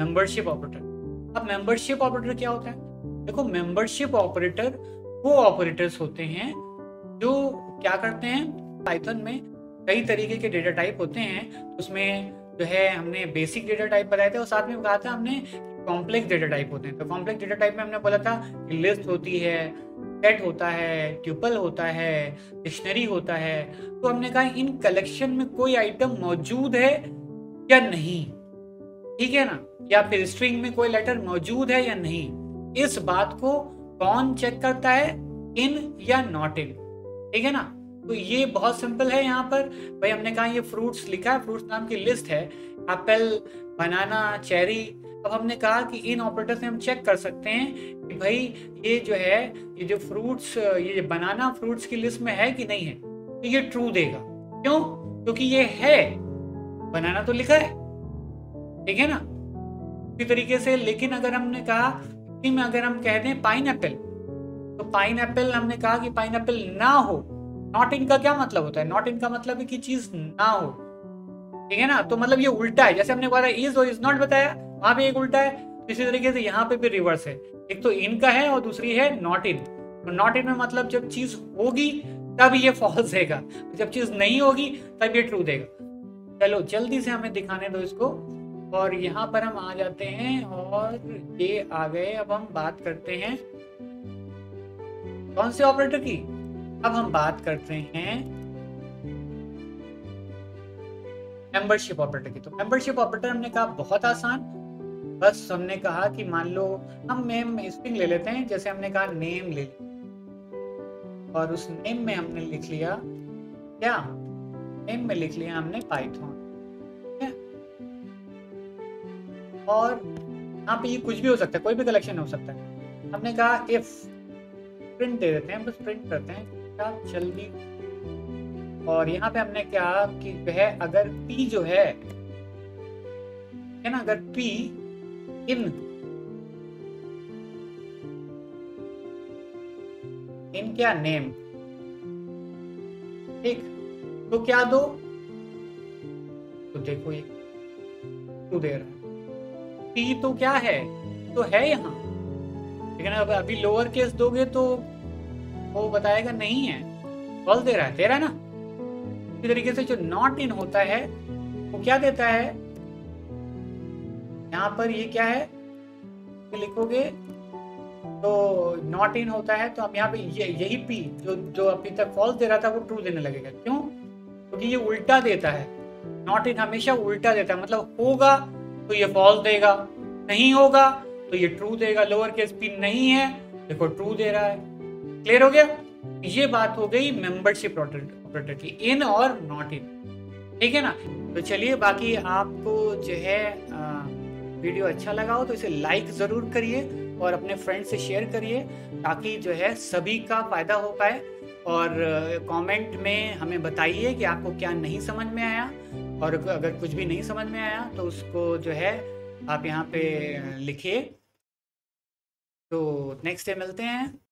Membership operator. अब membership operator क्या होता है? देखो, मेंबरशिप ऑपरेटर वो ऑपरेटर्स होते हैं जो क्या करते हैं, पाइथन में कई तरीके के डेटा टाइप होते हैं। उसमें जो है हमने बेसिक डेटा टाइप बताए थे और साथ में कहा था हमने कॉम्प्लेक्स डेटा टाइप होते हैं। तो कॉम्प्लेक्स डेटा टाइप में हमने बोला था कि लिस्ट होती है, सेट होता है, ट्यूपल होता है, डिक्शनरी होता है। तो हमने कहा इन कलेक्शन में कोई आइटम मौजूद है या नहीं, ठीक है ना, या फिर स्ट्रिंग में कोई लेटर मौजूद है या नहीं, इस बात को कौन चेक करता है, इन या नॉट इन, ठीक है ना। तो ये बहुत सिंपल है। यहाँ पर भाई हमने कहा ये फ्रूट्स लिखा है, फ्रूट्स नाम की लिस्ट है, एप्पल, बनाना, चेरी। अब हमने कहा कि इन ऑपरेटर से हम चेक कर सकते हैं कि भाई ये जो है, ये जो फ्रूट्स, ये बनाना फ्रूट्स की लिस्ट में है कि नहीं है, तो ये ट्रू देगा। क्यों? क्योंकि ये है, बनाना तो लिखा है, ठीक है ना। इसी तरीके से, लेकिन अगर हमने कहा कि में अगर हम कह दें पाइनएप्पल, तो पाइनएप्पल हमने कहा कि पाइनएप्पल ना हो। नॉट इन का क्या मतलब होता है? नॉट इन का मतलब है कि चीज ना हो, ठीक है ना। तो मतलब ये उल्टा है, जैसे हमने बताया इज और इज नॉट बताया, वहां पे एक उल्टा है। इसी तरीके से यहाँ पे भी रिवर्स है, एक तो इन का है और दूसरी है नॉट इन। तो नॉट इन में मतलब जब चीज होगी तब ये फॉल्स देगा, जब चीज नहीं होगी तब ये ट्रू देगा। चलो जल्दी से हमें दिखाने दो इसको, और यहाँ पर हम आ जाते हैं और ये आ गए। अब हम बात करते हैं कौन से ऑपरेटर की? अब हम बात करते हैं मेंबरशिप ऑपरेटर की। तो मेंबरशिप ऑपरेटर हमने कहा बहुत आसान, बस हमने कहा कि मान लो हम नेम स्ट्रिंग ले लेते हैं, जैसे हमने कहा नेम ले लिया और उस नेम में हमने लिख लिया क्या? नेम में लिख लिया हमने पाइथन, ठीक है। और यहाँ पे ये कुछ भी हो सकता है, कोई भी कलेक्शन हो सकता है। हमने कहा इफ, प्रिंट दे देते हैं, बस प्रिंट करते हैं क्या जल्दी। और यहाँ पे हमने क्या कि वह अगर p जो है ना, अगर p इन क्या नेम, ठीक, तो क्या दो? तो देखो ये टू दे रहा है, p तो क्या है, तो है यहाँ, लेकिन अब अभी लोअर केस दोगे तो वो बताएगा नहीं है, फॉल्स दे रहा है, तेरा ना। इसी तरीके से जो नॉट इन होता है वो क्या देता है? यहाँ पर ये क्या है, ये लिखोगे तो नॉट इन होता है, तो अब यहाँ पे यही पी जो अभी तक फॉल्स दे रहा था वो ट्रू देने लगेगा। क्यों? क्योंकि ये उल्टा देता है। नॉट इन हमेशा उल्टा देता है, मतलब होगा तो ये फॉल्स देगा, नहीं होगा तो ये ट्रू देगा। लोअर केस पी नहीं है, देखो ट्रू दे रहा है। क्लियर हो गया? ये बात हो गई मेंबरशिप ऑपरेटर की, इन और नॉट इन, ठीक है ना। तो चलिए, बाकी आपको जो है वीडियो अच्छा लगा हो तो इसे लाइक ज़रूर करिए और अपने फ्रेंड से शेयर करिए, ताकि जो है सभी का फ़ायदा हो पाए। और कमेंट में हमें बताइए कि आपको क्या नहीं समझ में आया, और अगर कुछ भी नहीं समझ में आया तो उसको जो है आप यहाँ पे लिखिए। तो नेक्स्ट डे मिलते हैं।